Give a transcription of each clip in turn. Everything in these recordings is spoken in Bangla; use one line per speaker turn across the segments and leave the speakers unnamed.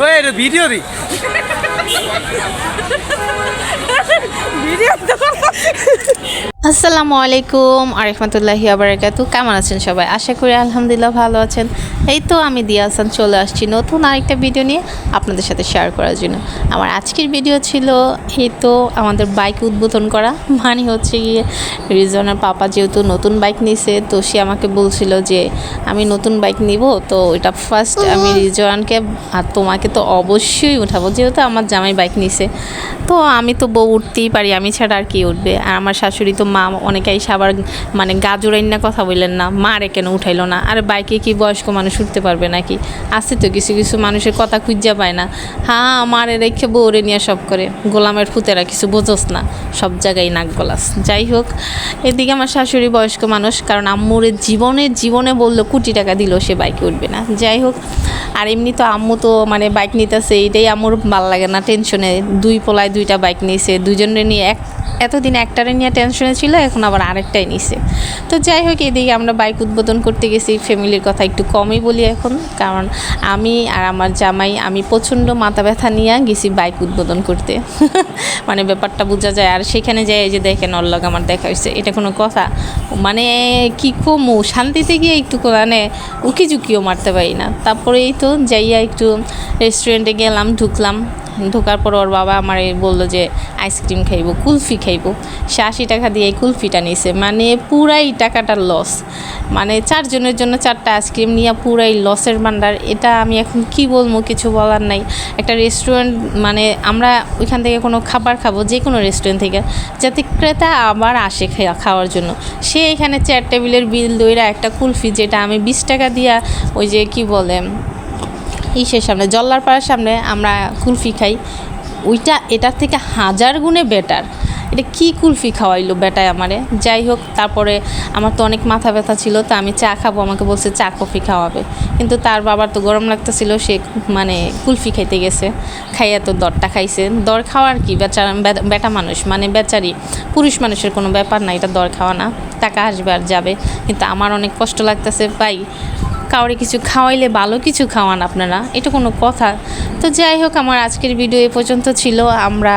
ওই এটা ভিডিও দি
আসসালামু আলাইকুম আরহামতুল্লাহি আবরাকাতু। কেমন আছেন সবাই? আশা করি আলহামদুলিল্লাহ ভালো আছেন। এই তো আমি দিয়া হাসান চলে আসছি নতুন আরেকটা ভিডিও নিয়ে আপনাদের সাথে শেয়ার করার জন্য। আমার আজকের ভিডিও ছিল এই তো আমাদের বাইক উদ্বোধন করা, মানে হচ্ছে গিয়ে রিজনের পাপা যেহেতু নতুন বাইক নিছে, তো সে আমাকে বলছিল যে আমি নতুন বাইক নিব, তো এটা ফার্স্ট আমি রিজওয়ানকে আর তোমাকে তো অবশ্যই উঠাবো, যেহেতু আমার জামাই বাইক নিছে। তো আমি তো বউ উঠতেই পারি, আমি ছাড়া আর কি উঠবে। আর আমার শাশুড়ি তো মা অনেকেই সাবার মানে গাজরাইন না কথা বললেন না, মারে কেন উঠাইলো না? আর বাইকে কি বয়স্ক মানুষ উঠতে পারবে নাকি? আছে তো কিছু কিছু মানুষের কথা খুঁজা পায় না। হ্যাঁ, মারে রেখে বউরে নিয়ে সব করে, গোলামের ফুতেরা কিছু বোঝোস না, সব জায়গায় নাক গলাস। যাই হোক, এদিকে আমার শাশুড়ি বয়স্ক মানুষ, কারণ আম্মুরে জীবনে বললো কোটি টাকা দিল সে বাইকে উঠবে না। যাই হোক, আর এমনি তো আম্মু তো মানে বাইক নিতেছে, এইটাই আম্মুর ভালো লাগে না, টেনশনে। দুই পোলায় দুইটা বাইক নিয়েছে, দুজনে নিয়ে এতদিন একটারে নিয়ে টেনশনে ছিল, এখন আবার আরেকটাই নিছে। তো যাই হোক, এদিকে আমরা বাইক উদ্বোধন করতে গেছি। ফ্যামিলির কথা একটু কমই বলি এখন, কারণ আমি আর আমার জামাই আমি প্রচণ্ড মাথা ব্যথা নিয়ে গেছি বাইক উদ্বোধন করতে। মানে ব্যাপারটা বোঝা যায়। আর সেখানে যাই যে দেখেন অল্লগ আমার দেখা হয়েছে, এটা কোনো কথা? মানে কি কমু, শান্তিতে গিয়ে একটু মানে উকিঝুঁকিও মারতে পারি না। তারপরে এই তো যাইয়া একটু রেস্টুরেন্টে গেলাম, ঢোকার পর ওর বাবা আমার বললো যে আইসক্রিম খাইবো, কুলফি খাইবো। সে 80 টাকা দিয়ে এই কুলফিটা নিছে, মানে পুরাই টাকাটার লস। মানে 4 জনের জন্য 4টা আইসক্রিম নিয়ে পুরাই লসের ভান্ডার। এটা আমি এখন কি বলবো, কিছু বলার নাই। একটা রেস্টুরেন্ট মানে আমরা ওইখান থেকে কোনো খাবার খাবো, যে কোনো রেস্টুরেন্ট থেকে, যাতে ক্রেতা আবার আসে খাওয়ার জন্য, সে এখানে 4 টেবিলের বিল দইরা একটা কুলফি, যেটা আমি 20 টাকা দিয়া ওই যে কি বলে ইসের সামনে, জল্লার পাড়ার সামনে আমরা কুলফি খাই, ওইটা এটার থেকে 1000 গুণে বেটার। এটা কি কুলফি খাওয়াইলো বেটায় আমারে। যাই হোক, তারপরে আমার তো অনেক মাথা ব্যথা ছিল, তো আমি চা খাবো, আমাকে বলছে চা কফি খাওয়াবে, কিন্তু তার বাবার তো গরম লাগতেছিল, সে মানে কুলফি খাইতে গেছে, খাইয়া তো দরটা খাইছে। দর খাওয়ার কি, বেটা মানুষ মানে বেচারি, পুরুষ মানুষের কোনো ব্যাপার না, এটা দর খাওয়া না, টাকা আসবে আর যাবে। কিন্তু আমার অনেক কষ্ট লাগতেছে ভাই, কাউরে কিছু খাওয়াইলে ভালো কিছু খাওয়ান আপনারা, এটা কোনো কথা? তো যাই হোক, আমার আজকের ভিডিও এ পর্যন্ত ছিল। আমরা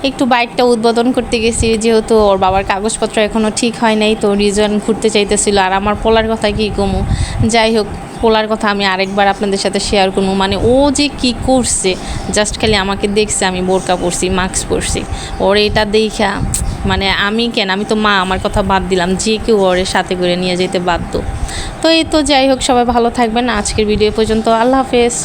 একটু বাইকটা উদ্বোধন করতে গেছি, যেহেতু ওর বাবার কাগজপত্র এখনও ঠিক হয় নাই, তো রিজন ঘুরতে চাইতেছিল। আর আমার পোলার কথা কি কমু, যাই হোক, পোলার কথা আমি আরেকবার আপনাদের সাথে শেয়ার করবো। মানে ও যে কি করছে, জাস্ট খালি আমাকে দেখছে আমি বোরকা পরছি, মাস্ক পরছি, ওর এটা দেখা মানে আমি তো মা, আমার কথা বাদ দিলাম, যে কেউ ওর সাথে করে নিয়ে যেতে বাধ্য। তো এই তো যাই হোক, সবাই ভালো থাকবেন। আজকের ভিডিও পর্যন্ত, আল্লাহ হাফেজ।